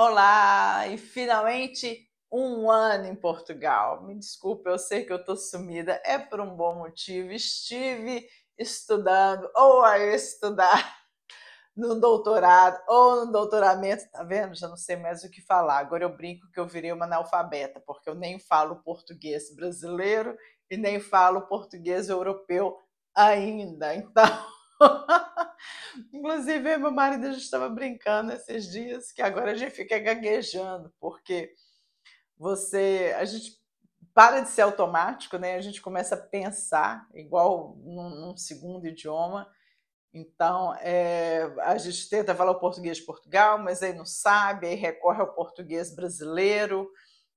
Olá! E finalmente um ano em Portugal. Me desculpe, eu sei que eu estou sumida, é por um bom motivo. Estive estudando, ou a estudar no doutorado, ou no doutoramento, tá vendo? Já não sei mais o que falar. Agora eu brinco que eu virei uma analfabeta, porque eu nem falo português brasileiro e nem falo português europeu ainda. Então, inclusive, meu marido já estava brincando esses dias que agora a gente fica gaguejando, porque a gente para de ser automático, né? A gente começa a pensar igual num segundo idioma. Então, a gente tenta falar o português de Portugal, mas aí não sabe, aí recorre ao português brasileiro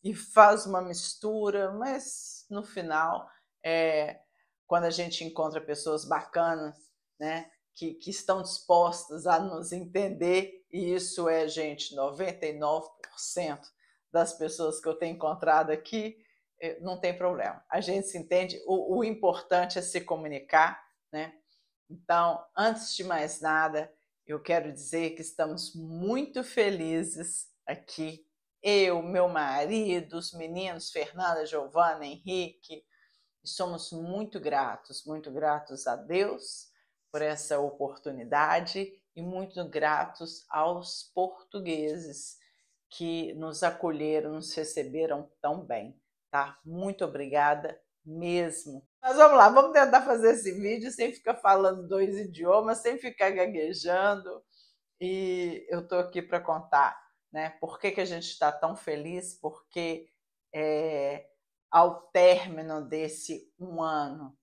e faz uma mistura, mas no final, é, quando a gente encontra pessoas bacanas, né, que estão dispostas a nos entender, e isso é, gente, 99% das pessoas que eu tenho encontrado aqui, não tem problema. A gente se entende, o importante é se comunicar, né? Então, antes de mais nada, eu quero dizer que estamos muito felizes aqui. Eu, meu marido, os meninos, Fernanda, Giovana, Henrique, e somos muito gratos a Deus por essa oportunidade e muito gratos aos portugueses que nos acolheram, nos receberam tão bem, tá? Muito obrigada mesmo. Mas vamos lá, vamos tentar fazer esse vídeo sem ficar falando dois idiomas, sem ficar gaguejando. E eu estou aqui para contar, né, por que a gente está tão feliz, porque é, ao término desse um ano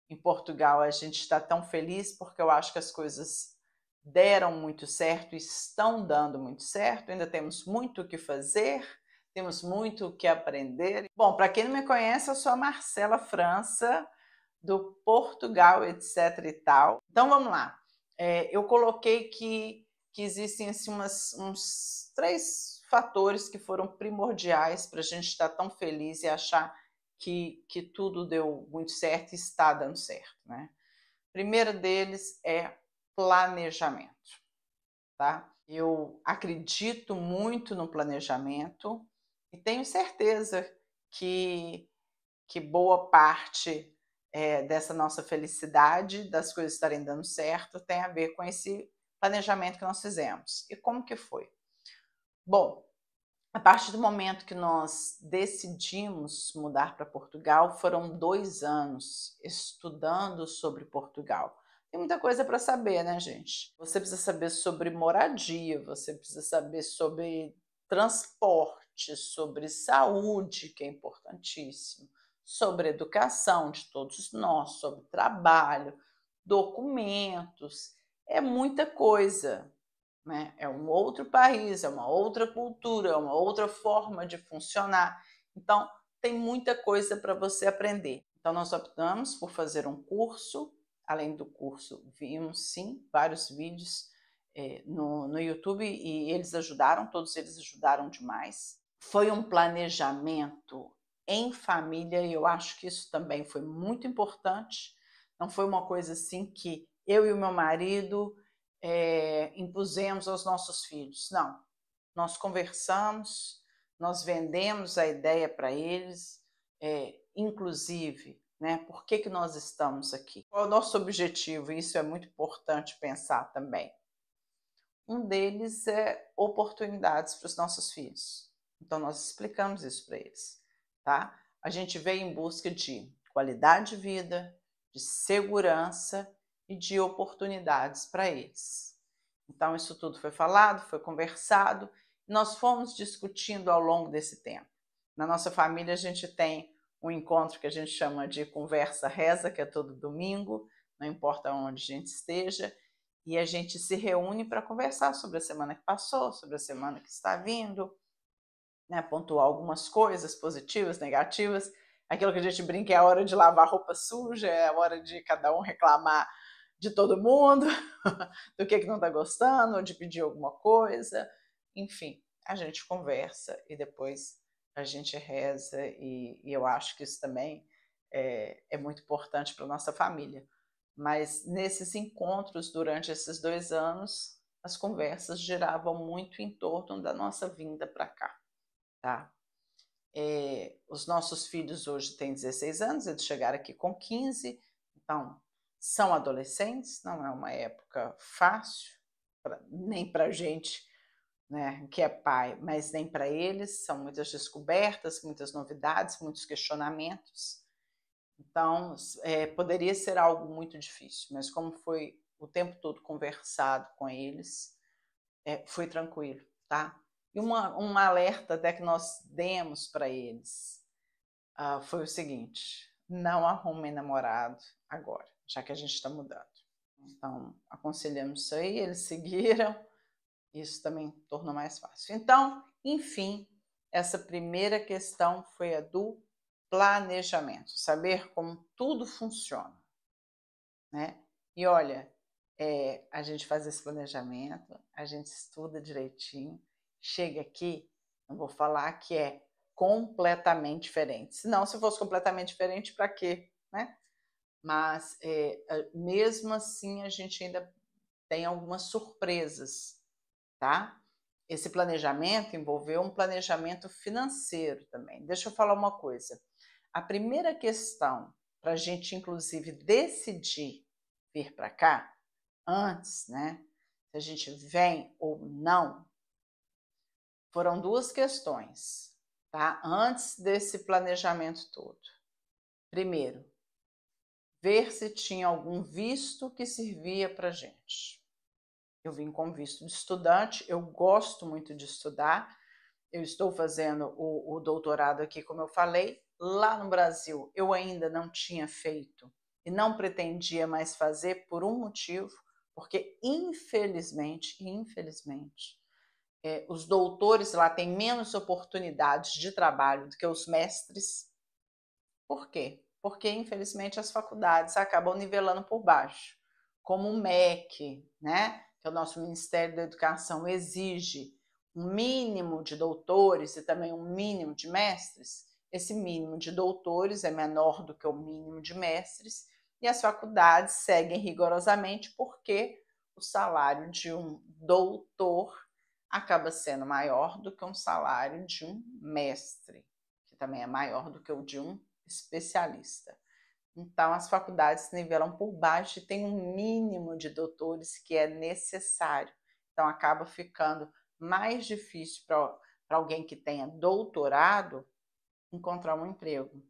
em Portugal a gente está tão feliz, porque eu acho que as coisas deram muito certo, estão dando muito certo, ainda temos muito o que fazer, temos muito o que aprender. Bom, para quem não me conhece, eu sou a Marcela França, do Portugal, etc e tal. Então vamos lá. Eu coloquei que existem assim, uns três fatores que foram primordiais para a gente estar tão feliz e achar que tudo deu muito certo e está dando certo, né? O primeiro deles é planejamento, tá? Eu acredito muito no planejamento e tenho certeza que boa parte dessa nossa felicidade, das coisas estarem dando certo, tem a ver com esse planejamento que nós fizemos. E como que foi? Bom, a partir do momento que nós decidimos mudar para Portugal, foram 2 anos estudando sobre Portugal. Tem muita coisa para saber, né, gente? Você precisa saber sobre moradia, você precisa saber sobre transporte, sobre saúde, que é importantíssimo, sobre educação de todos nós, sobre trabalho, documentos, é muita coisa, né? É um outro país, é uma outra cultura, é uma outra forma de funcionar. Então, tem muita coisa para você aprender. Então, nós optamos por fazer um curso. Além do curso, vimos, sim, vários vídeos no YouTube e todos eles ajudaram demais. Foi um planejamento em família e eu acho que isso também foi muito importante. Não foi uma coisa assim que eu e o meu marido impusemos aos nossos filhos. Não, nós conversamos, nós vendemos a ideia para eles, inclusive, né, por que nós estamos aqui? Qual é o nosso objetivo? Isso é muito importante pensar também. Um deles é oportunidades para os nossos filhos. Então, nós explicamos isso para eles, tá? A gente veio em busca de qualidade de vida, de segurança e de oportunidades para eles. Então, isso tudo foi falado, foi conversado, e nós fomos discutindo ao longo desse tempo. Na nossa família, a gente tem um encontro que a gente chama de conversa reza, que é todo domingo, não importa onde a gente esteja, e a gente se reúne para conversar sobre a semana que passou, sobre a semana que está vindo, né, pontuar algumas coisas positivas, negativas. Aquilo que a gente brinca é a hora de lavar roupa suja, é a hora de cada um reclamar de todo mundo, do que não está gostando, ou de pedir alguma coisa. Enfim, a gente conversa e depois a gente reza, e eu acho que isso também é muito importante para a nossa família. Mas nesses encontros, durante esses 2 anos, as conversas giravam muito em torno da nossa vinda para cá, tá? Os nossos filhos hoje têm 16 anos, eles chegaram aqui com 15, então são adolescentes, não é uma época fácil, nem para a gente, né, que é pai, mas nem para eles, são muitas descobertas, muitas novidades, muitos questionamentos. Então, poderia ser algo muito difícil, mas como foi o tempo todo conversado com eles, foi tranquilo, tá? E um alerta até que nós demos para eles foi o seguinte: não arrumem namorado agora, já que a gente está mudando. Então, aconselhamos isso aí, eles seguiram, isso também tornou mais fácil. Então, enfim, essa primeira questão foi a do planejamento, saber como tudo funciona, né? E olha, a gente faz esse planejamento, a gente estuda direitinho, chega aqui, não vou falar que é completamente diferente. Senão, se fosse completamente diferente, para quê, né? Mas, mesmo assim, a gente ainda tem algumas surpresas, tá? Esse planejamento envolveu um planejamento financeiro também. Deixa eu falar uma coisa. A primeira questão para a gente, inclusive, decidir vir para cá, antes, né? Se a gente vem ou não, foram duas questões, tá? Antes desse planejamento todo. Primeiro, ver se tinha algum visto que servia para a gente. Eu vim com visto de estudante, eu gosto muito de estudar, eu estou fazendo o doutorado aqui, como eu falei. Lá no Brasil eu ainda não tinha feito e não pretendia mais fazer por um motivo, porque infelizmente, os doutores lá têm menos oportunidades de trabalho do que os mestres. Por quê? Porque infelizmente as faculdades acabam nivelando por baixo, como o MEC, né? Que é o nosso Ministério da Educação, exige um mínimo de doutores e também um mínimo de mestres. Esse mínimo de doutores é menor do que o mínimo de mestres, e as faculdades seguem rigorosamente porque o salário de um doutor acaba sendo maior do que um salário de um mestre, que também é maior do que o de um especialista. Então, as faculdades nivelam por baixo e tem um mínimo de doutores que é necessário. Então, acaba ficando mais difícil para alguém que tenha doutorado encontrar um emprego.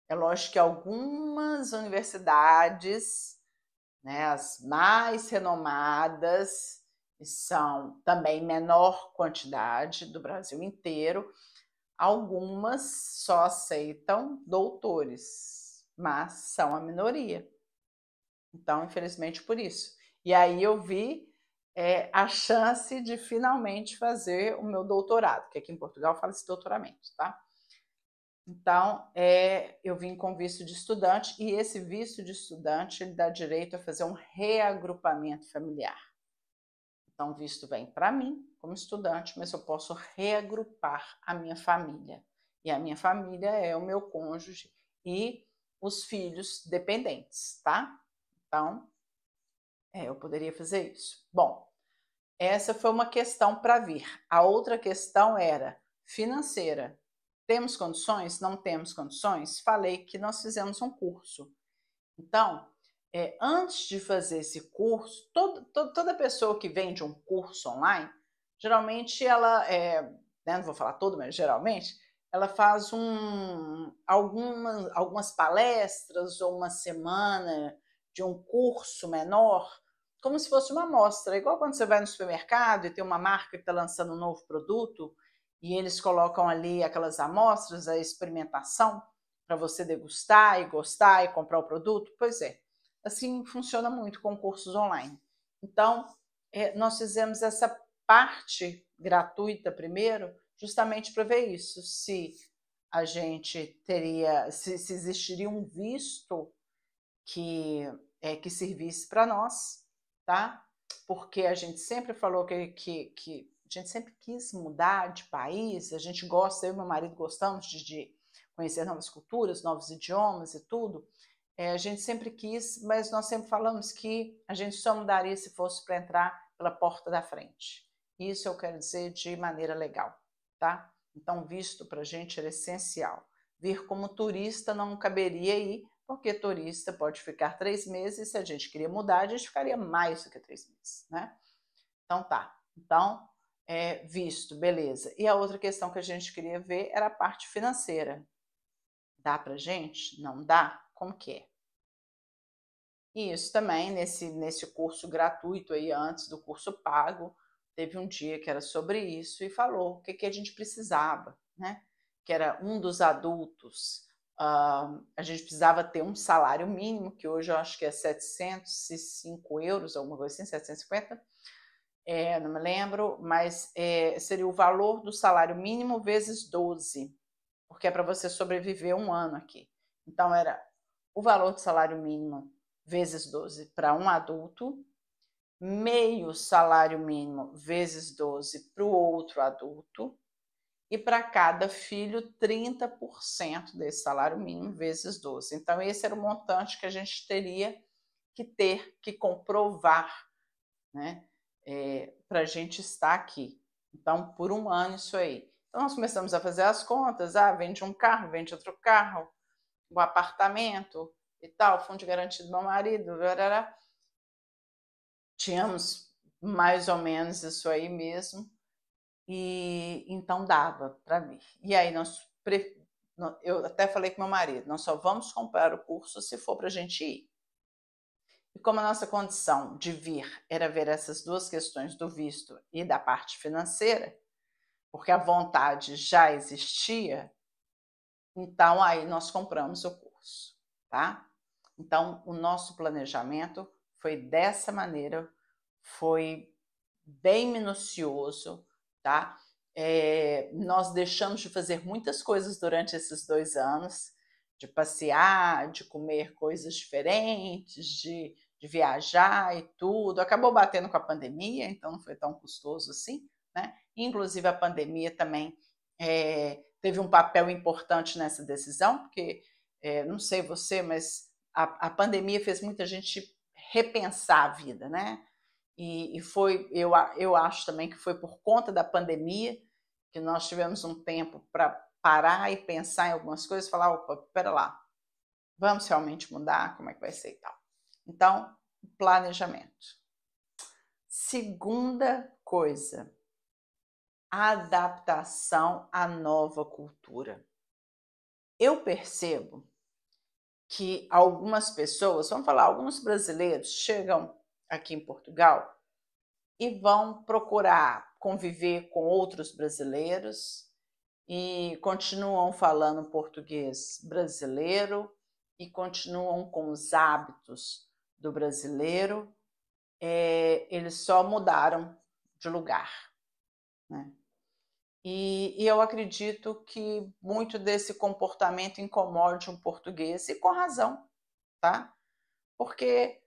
É lógico que algumas universidades, né, as mais renomadas, são também menor quantidade do Brasil inteiro, algumas só aceitam doutores, mas são a minoria. Então, infelizmente, por isso. E aí eu vi a chance de finalmente fazer o meu doutorado, que aqui em Portugal fala-se doutoramento, tá? Então, eu vim com visto de estudante, e esse visto de estudante ele dá direito a fazer um reagrupamento familiar. Então, o visto vem para mim, como estudante, mas eu posso reagrupar a minha família. E a minha família é o meu cônjuge e os filhos dependentes, tá? Então, eu poderia fazer isso. Bom, essa foi uma questão para vir. A outra questão era financeira. Temos condições? Não temos condições? Falei que nós fizemos um curso. Então, antes de fazer esse curso, toda pessoa que vende um curso online, geralmente ela, né, não vou falar todo, mas geralmente, ela faz algumas palestras ou uma semana de um curso menor, como se fosse uma amostra. Igual quando você vai no supermercado e tem uma marca que está lançando um novo produto e eles colocam ali aquelas amostras, a experimentação, para você degustar e gostar e comprar o produto. Pois é, assim funciona muito com cursos online. Então, nós fizemos essa parte gratuita primeiro, justamente para ver isso, se a gente teria, se existiria um visto que servisse para nós, tá? Porque a gente sempre falou que a gente sempre quis mudar de país, a gente gosta, eu e meu marido gostamos de conhecer novas culturas, novos idiomas e tudo. A gente sempre quis, mas nós sempre falamos que a gente só mudaria se fosse para entrar pela porta da frente. Isso eu quero dizer de maneira legal, tá? Então, visto para a gente era essencial. Vir como turista não caberia aí, porque turista pode ficar 3 meses, se a gente queria mudar, a gente ficaria mais do que 3 meses, né? Então tá. Então, visto, beleza. E a outra questão que a gente queria ver era a parte financeira. Dá pra gente? Não dá? Como que é? E isso também, nesse curso gratuito aí, antes do curso pago, teve um dia que era sobre isso e falou o que a gente precisava, né? Que era um dos adultos, a gente precisava ter um salário mínimo, que hoje eu acho que é 705 euros, alguma coisa assim, 750, não me lembro, mas seria o valor do salário mínimo vezes 12, porque é para você sobreviver um ano aqui. Então, era o valor do salário mínimo vezes 12 para um adulto, meio salário mínimo vezes 12 para o outro adulto, e para cada filho 30% desse salário mínimo vezes 12. Então, esse era o montante que a gente teria que comprovar, né, para a gente estar aqui. Então, por um ano isso aí. Então, nós começamos a fazer as contas, vende um carro, vende outro carro, um apartamento e tal, fundo de garantia do meu marido, blá. Tínhamos mais ou menos isso aí mesmo, e então dava para vir. E aí eu até falei com meu marido, nós só vamos comprar o curso se for para a gente ir. E como a nossa condição de vir era ver essas duas questões do visto e da parte financeira, porque a vontade já existia, então aí nós compramos o curso, tá? Então o nosso planejamento foi dessa maneira, foi bem minucioso, tá? Nós deixamos de fazer muitas coisas durante esses 2 anos, de passear, de comer coisas diferentes, de viajar e tudo. Acabou batendo com a pandemia, então não foi tão custoso assim, né? Inclusive a pandemia também teve um papel importante nessa decisão, porque não sei você, mas a pandemia fez muita gente repensar a vida, né? E foi, eu acho também que foi por conta da pandemia que nós tivemos um tempo para parar e pensar em algumas coisas, falar, opa, espera lá, vamos realmente mudar, como é que vai ser e tal. Então, planejamento. Segunda coisa, adaptação à nova cultura. Eu percebo que algumas pessoas, vamos falar, alguns brasileiros chegam aqui em Portugal e vão procurar conviver com outros brasileiros e continuam falando português brasileiro e continuam com os hábitos do brasileiro, eles só mudaram de lugar, né? E eu acredito que muito desse comportamento incomode um português, e com razão, tá? Porque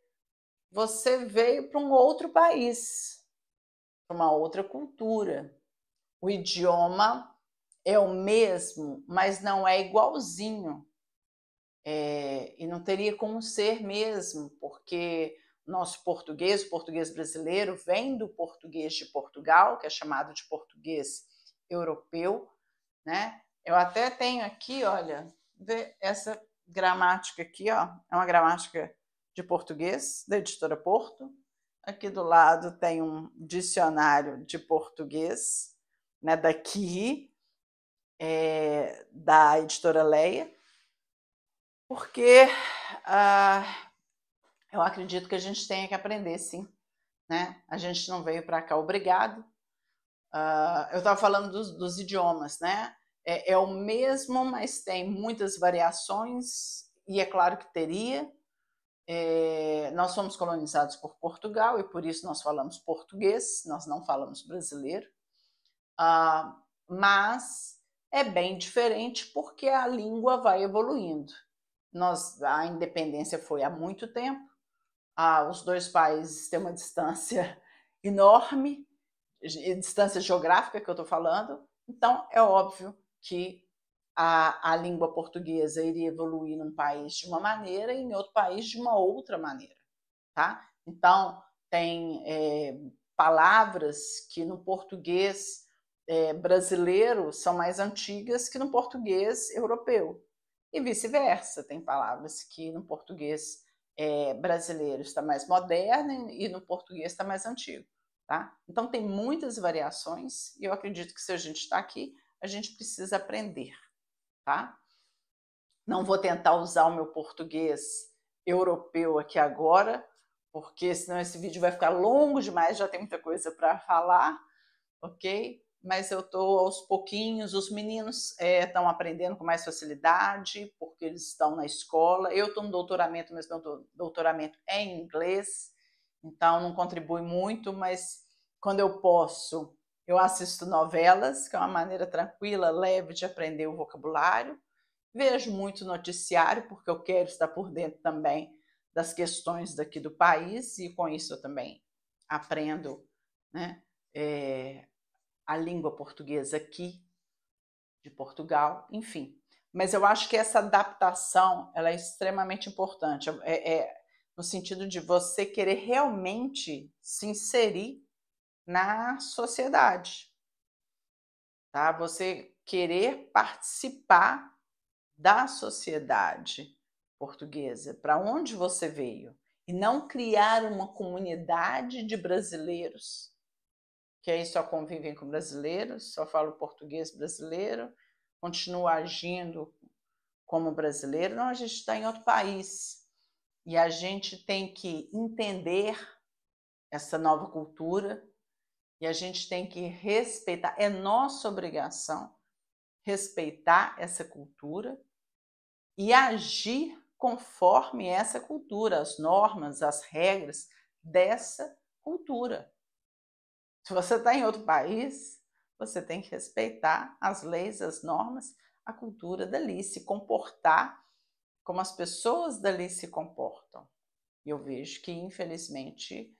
você veio para um outro país, para uma outra cultura. O idioma é o mesmo, mas não é igualzinho. E não teria como ser mesmo, porque nosso português, o português brasileiro, vem do português de Portugal, que é chamado de português europeu, né? Eu até tenho aqui, olha, vê essa gramática aqui, ó, é uma gramática de português da editora Porto. Aqui do lado tem um dicionário de português, né, daqui, da editora Leia, porque eu acredito que a gente tenha que aprender, sim, né? A gente não veio para cá obrigado. Eu estava falando dos idiomas, né? É o mesmo, mas tem muitas variações, e é claro que teria. Nós fomos colonizados por Portugal e por isso nós falamos português, nós não falamos brasileiro, mas é bem diferente porque a língua vai evoluindo. A independência foi há muito tempo, os dois países têm uma distância enorme, distância geográfica que eu estou falando, então é óbvio que a língua portuguesa iria evoluir num país de uma maneira e em outro país de uma outra maneira, tá? Então, tem palavras que no português brasileiro são mais antigas que no português europeu. E vice-versa, tem palavras que no português brasileiro está mais moderno e no português está mais antigo. Tá? Então tem muitas variações e eu acredito que se a gente está aqui, a gente precisa aprender. Tá? Não vou tentar usar o meu português europeu aqui agora, porque senão esse vídeo vai ficar longo demais, já tem muita coisa para falar, ok? Mas eu estou aos pouquinhos, os meninos estão aprendendo com mais facilidade, porque eles estão na escola. Eu estou no doutoramento, mas meu doutoramento é em inglês, então não contribui muito, mas quando eu posso, eu assisto novelas, que é uma maneira tranquila, leve de aprender o vocabulário. Vejo muito noticiário, porque eu quero estar por dentro também das questões daqui do país, e com isso eu também aprendo, né, a língua portuguesa aqui de Portugal, enfim. Mas eu acho que essa adaptação ela é extremamente importante, no sentido de você querer realmente se inserir na sociedade, tá? Você querer participar da sociedade portuguesa, para onde você veio, e não criar uma comunidade de brasileiros, que aí só convivem com brasileiros, só falam português brasileiro, continua agindo como brasileiro. Não, a gente está em outro país e a gente tem que entender essa nova cultura e a gente tem que respeitar, é nossa obrigação respeitar essa cultura e agir conforme essa cultura, as normas, as regras dessa cultura. Se você está em outro país, você tem que respeitar as leis, as normas, a cultura dali, se comportar como as pessoas dali se comportam. E eu vejo que, infelizmente,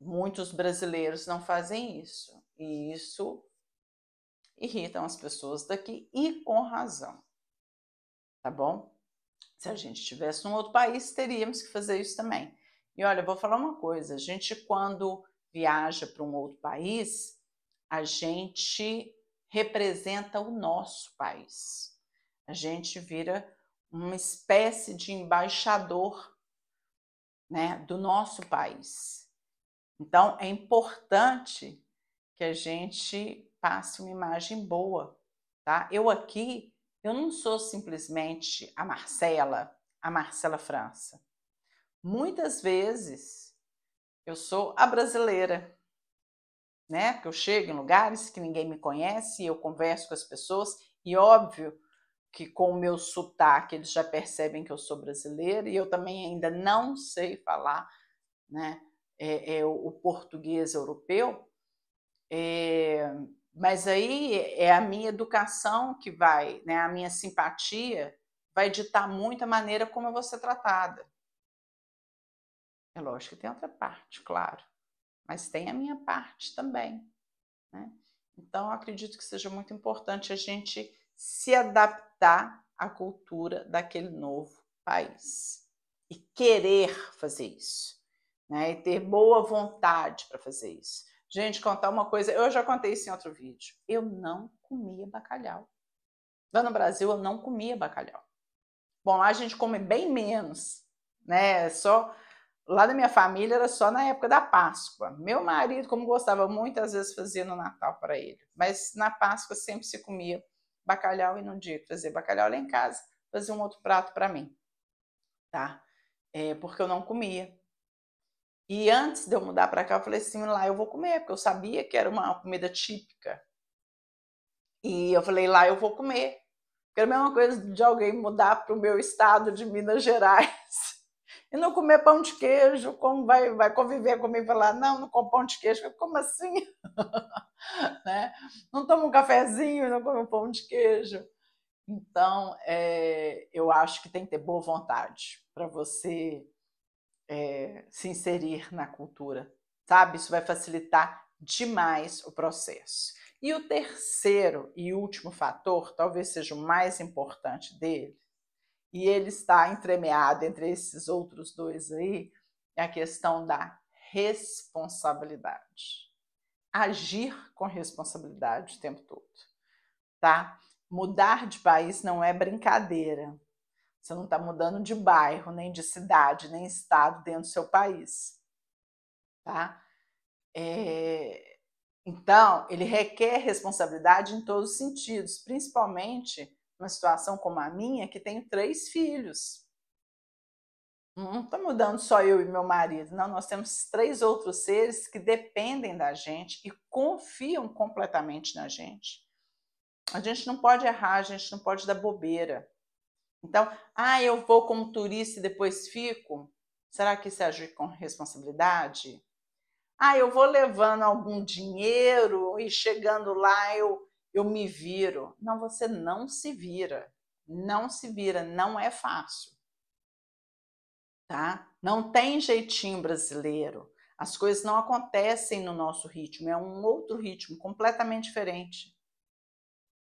muitos brasileiros não fazem isso. E isso irrita as pessoas daqui, e com razão. Tá bom? Se a gente estivesse num outro país, teríamos que fazer isso também. E olha, eu vou falar uma coisa, a gente quando viaja para um outro país, a gente representa o nosso país. A gente vira uma espécie de embaixador, né, do nosso país. Então, é importante que a gente passe uma imagem boa, tá? Eu aqui, eu não sou simplesmente a Marcela França. Muitas vezes eu sou a brasileira, né? Porque eu chego em lugares que ninguém me conhece, eu converso com as pessoas e óbvio que com o meu sotaque eles já percebem que eu sou brasileira e eu também ainda não sei falar, né, o português europeu, mas aí é a minha educação que vai, né, a minha simpatia vai ditar muito a maneira como eu vou ser tratada. É lógico que tem outra parte, claro, mas tem a minha parte também, né? Então, eu acredito que seja muito importante a gente se adaptar à cultura daquele novo país e querer fazer isso, né? E ter boa vontade para fazer isso. Gente, contar uma coisa, eu já contei isso em outro vídeo, eu não comia bacalhau. Lá no Brasil, eu não comia bacalhau. Bom, lá a gente come bem menos, né? Só lá da minha família era só na época da Páscoa. Meu marido, como gostava muito, às vezes fazia no Natal para ele. Mas na Páscoa sempre se comia bacalhau e no dia que fazia bacalhau lá em casa, fazia um outro prato para mim, tá? Porque eu não comia. E antes de eu mudar para cá, eu falei assim, lá eu vou comer, porque eu sabia que era uma comida típica. E eu falei, lá eu vou comer. Porque era a mesma coisa de alguém mudar para o meu estado de Minas Gerais e não comer pão de queijo, como vai conviver comigo e falar, não como pão de queijo, como assim? Né? Não toma um cafezinho, não come um pão de queijo. Então, eu acho que tem que ter boa vontade para você se inserir na cultura, sabe? Isso vai facilitar demais o processo. E o terceiro e último fator, talvez seja o mais importante dele, e ele está entremeado entre esses outros dois aí, é a questão da responsabilidade. Agir com responsabilidade o tempo todo, tá? Mudar de país não é brincadeira. Você não está mudando de bairro, nem de cidade, nem estado dentro do seu país, tá? Então, ele requer responsabilidade em todos os sentidos, principalmente numa situação como a minha, que tenho 3 filhos. Não está mudando só eu e meu marido, não, nós temos 3 outros seres que dependem da gente e confiam completamente na gente. A gente não pode errar, a gente não pode dar bobeira. Então, eu vou como turista e depois fico? Será que isso é agir com responsabilidade? Eu vou levando algum dinheiro e chegando lá eu me viro. Não, você não se vira. Não se vira, não é fácil. Tá? Não tem jeitinho brasileiro. As coisas não acontecem no nosso ritmo, é um outro ritmo, completamente diferente.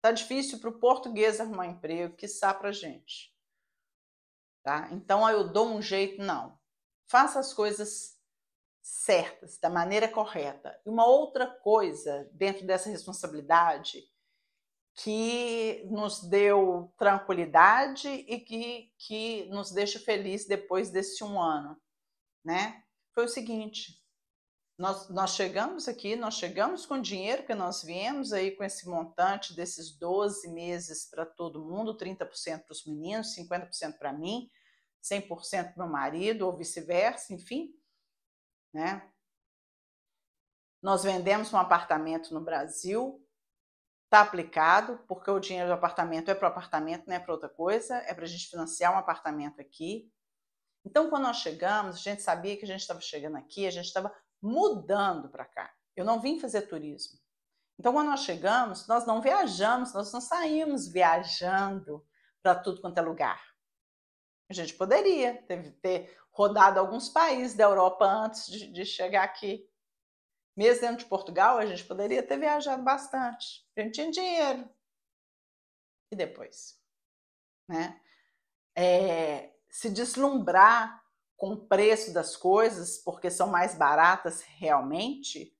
Tá difícil para o português arrumar emprego, quiçá para a gente. Tá? Então, eu dou um jeito, não. Faça as coisas certas, da maneira correta. E uma outra coisa dentro dessa responsabilidade que nos deu tranquilidade e que nos deixa feliz depois desse 1 ano, né? Foi o seguinte, nós chegamos aqui, nós chegamos com o dinheiro que nós viemos aí com esse montante desses 12 meses para todo mundo, 30% para os meninos, 50% para mim, 100% para o meu marido, ou vice-versa, enfim, né? Nós vendemos um apartamento no Brasil, está aplicado, porque o dinheiro do apartamento é para o apartamento, não é para outra coisa, é para a gente financiar um apartamento aqui. Então, quando nós chegamos, a gente sabia que a gente estava chegando aqui, a gente estava mudando para cá. Eu não vim fazer turismo. Então, quando nós chegamos, nós não viajamos, nós não saímos viajando para tudo quanto é lugar. A gente poderia ter rodado alguns países da Europa antes de chegar aqui. Mesmo dentro de Portugal, a gente poderia ter viajado bastante. A gente tinha dinheiro. E depois? Né? Se deslumbrar com o preço das coisas, porque são mais baratas realmente,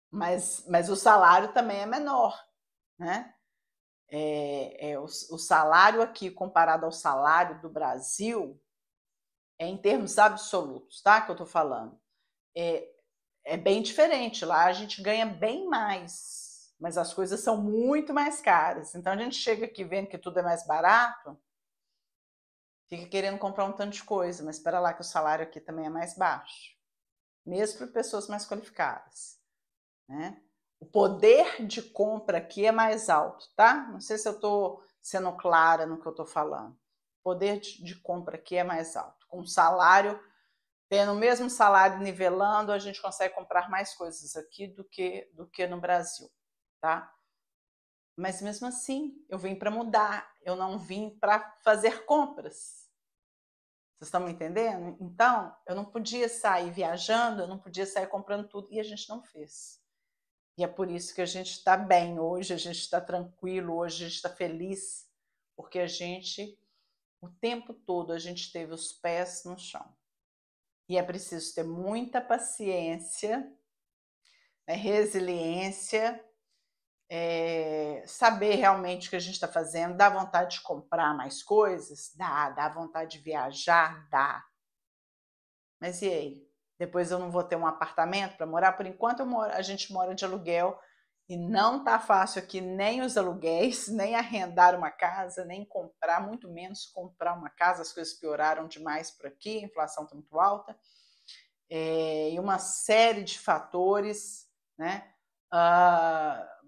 mas o salário também é menor. Né? O salário aqui, comparado ao salário do Brasil, em termos absolutos, tá? Que eu estou falando. É bem diferente. Lá a gente ganha bem mais, mas as coisas são muito mais caras. Então a gente chega aqui vendo que tudo é mais barato, fica querendo comprar um tanto de coisa, mas espera lá que o salário aqui também é mais baixo, mesmo para pessoas mais qualificadas. Né? O poder de compra aqui é mais alto, tá? Não sei se eu estou sendo clara no que eu estou falando. O poder de compra aqui é mais alto. Com o salário, tendo o mesmo salário nivelando, a gente consegue comprar mais coisas aqui do que no Brasil, tá? Mas mesmo assim, eu vim para mudar, eu não vim para fazer compras. Vocês estão me entendendo? Então, eu não podia sair viajando, eu não podia sair comprando tudo, e a gente não fez. E é por isso que a gente está bem hoje, a gente está tranquilo, hoje a gente está feliz, porque a gente, o tempo todo, a gente teve os pés no chão. E é preciso ter muita paciência, né, resiliência, saber realmente o que a gente está fazendo. Dá vontade de comprar mais coisas? Dá vontade de viajar? Dá. Mas e aí? Depois eu não vou ter um apartamento para morar? Por enquanto a gente mora de aluguel e não está fácil aqui nem os aluguéis, nem arrendar uma casa, nem comprar, muito menos comprar uma casa. As coisas pioraram demais por aqui, a inflação está muito alta. E uma série de fatores, né?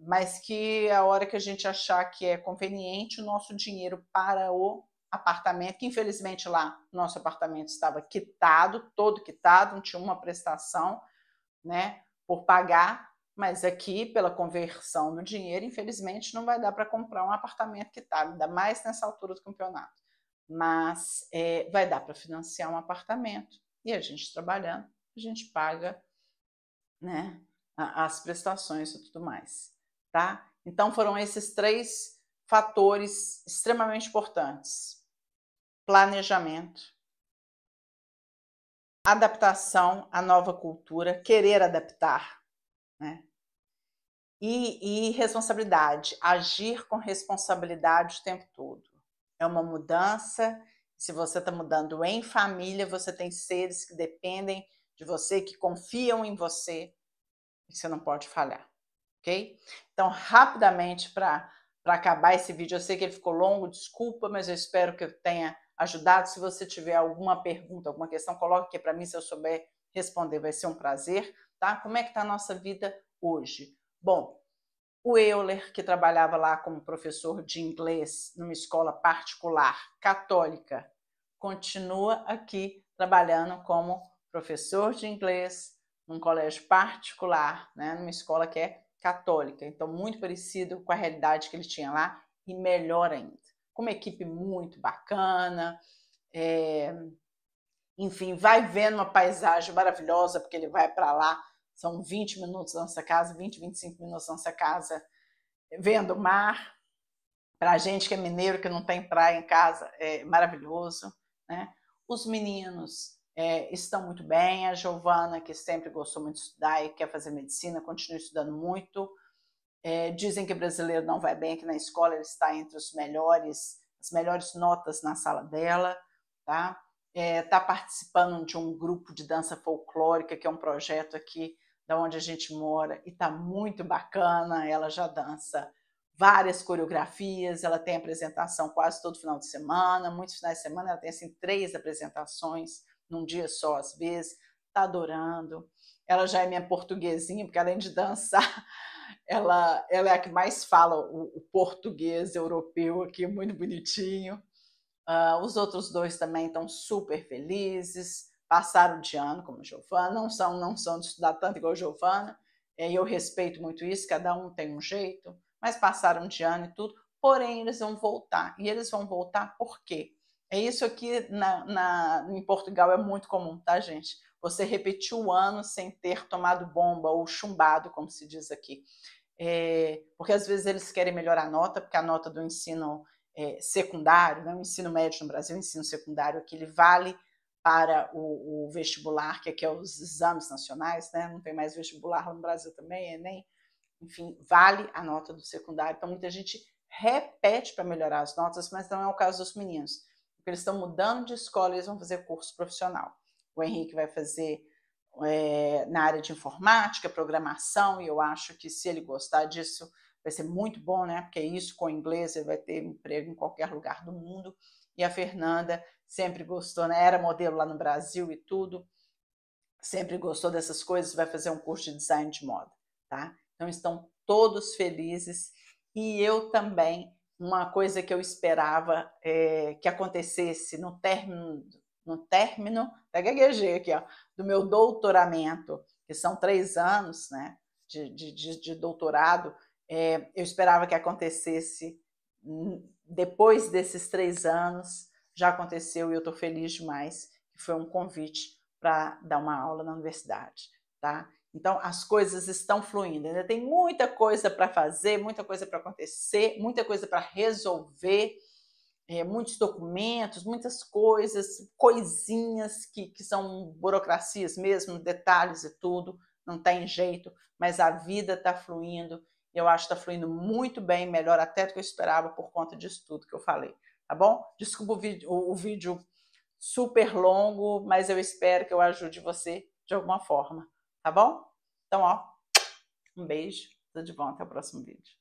Mas que a hora que a gente achar que é conveniente, o nosso dinheiro para o apartamento, que infelizmente lá nosso apartamento estava quitado, todo quitado, não tinha uma prestação, né, por pagar, mas aqui, pela conversão do dinheiro, infelizmente não vai dar para comprar um apartamento quitado, ainda mais nessa altura do campeonato. Mas vai dar para financiar um apartamento. E a gente trabalhando, a gente paga, né, as prestações e tudo mais. Tá? Então foram esses 3 fatores extremamente importantes. Planejamento, adaptação à nova cultura, querer adaptar, né? E responsabilidade, agir com responsabilidade o tempo todo. É uma mudança, se você está mudando em família, você tem seres que dependem de você, que confiam em você, e você não pode falhar, ok? Então, rapidamente, para acabar esse vídeo, eu sei que ele ficou longo, desculpa, mas eu espero que eu tenha ajudado. Se você tiver alguma pergunta, alguma questão, coloque aqui para mim, se eu souber responder, vai ser um prazer, tá? Como é que está a nossa vida hoje? Bom, o Euler, que trabalhava lá como professor de inglês numa escola particular católica, continua aqui trabalhando como professor de inglês num colégio particular, né, numa escola que é católica. Então, muito parecido com a realidade que ele tinha lá e melhor ainda. Com uma equipe muito bacana, enfim, vai vendo uma paisagem maravilhosa, porque ele vai para lá, são 20 minutos da nossa casa, 20, 25 minutos da nossa casa, vendo o mar. Para a gente que é mineiro, que não tem praia em casa, é maravilhoso, né? Os meninos estão muito bem. A Giovana, que sempre gostou muito de estudar e quer fazer medicina, continua estudando muito. Dizem que o brasileiro não vai bem aqui na escola, ele está entre as melhores notas na sala dela, tá? Está participando de um grupo de dança folclórica, que é um projeto aqui da onde a gente mora, e está muito bacana. Ela já dança várias coreografias, ela tem apresentação quase todo final de semana, muitos finais de semana ela tem assim 3 apresentações num dia só, às vezes, está adorando. Ela já é minha portuguesinha, porque além de dançar, ela é a que mais fala o português europeu aqui, muito bonitinho. Os outros 2 também estão super felizes, passaram de ano, como a Giovana, não são de estudar tanto igual a Giovana, e eu respeito muito isso, cada um tem um jeito, mas passaram de ano e tudo, porém eles vão voltar. E eles vão voltar por quê? Isso aqui em Portugal é muito comum, tá, gente? Você repetir o ano sem ter tomado bomba ou chumbado, como se diz aqui. Porque às vezes eles querem melhorar a nota, porque a nota do ensino secundário, né? O ensino médio no Brasil, o ensino secundário aqui, ele vale para o vestibular, que aqui é os exames nacionais, né? Não tem mais vestibular lá no Brasil também, Enem. Enfim, vale a nota do secundário. Então, muita gente repete para melhorar as notas, mas não é o caso dos meninos. Porque eles estão mudando de escola e eles vão fazer curso profissional. O Henrique vai fazer na área de informática, programação, e eu acho que se ele gostar disso, vai ser muito bom, né? Porque isso com o inglês ele vai ter emprego em qualquer lugar do mundo. E a Fernanda sempre gostou, né? Era modelo lá no Brasil e tudo, sempre gostou dessas coisas, vai fazer um curso de design de moda, tá? Então estão todos felizes e eu também. Uma coisa que eu esperava que acontecesse no término da gaguejei aqui, ó, do meu doutoramento, que são 3 anos, né, de doutorado, eu esperava que acontecesse depois desses 3 anos. Já aconteceu e eu estou feliz demais, que foi um convite para dar uma aula na universidade, tá? Então, as coisas estão fluindo, ainda tem muita coisa para fazer, muita coisa para acontecer, muita coisa para resolver, muitos documentos, muitas coisas, coisinhas que são burocracias mesmo, detalhes e tudo, não tem jeito, mas a vida está fluindo, e eu acho que está fluindo muito bem, melhor até do que eu esperava por conta disso tudo que eu falei, tá bom? Desculpa o vídeo super longo, mas eu espero que eu ajude você de alguma forma, tá bom? Então, ó, um beijo, tudo de bom, até o próximo vídeo.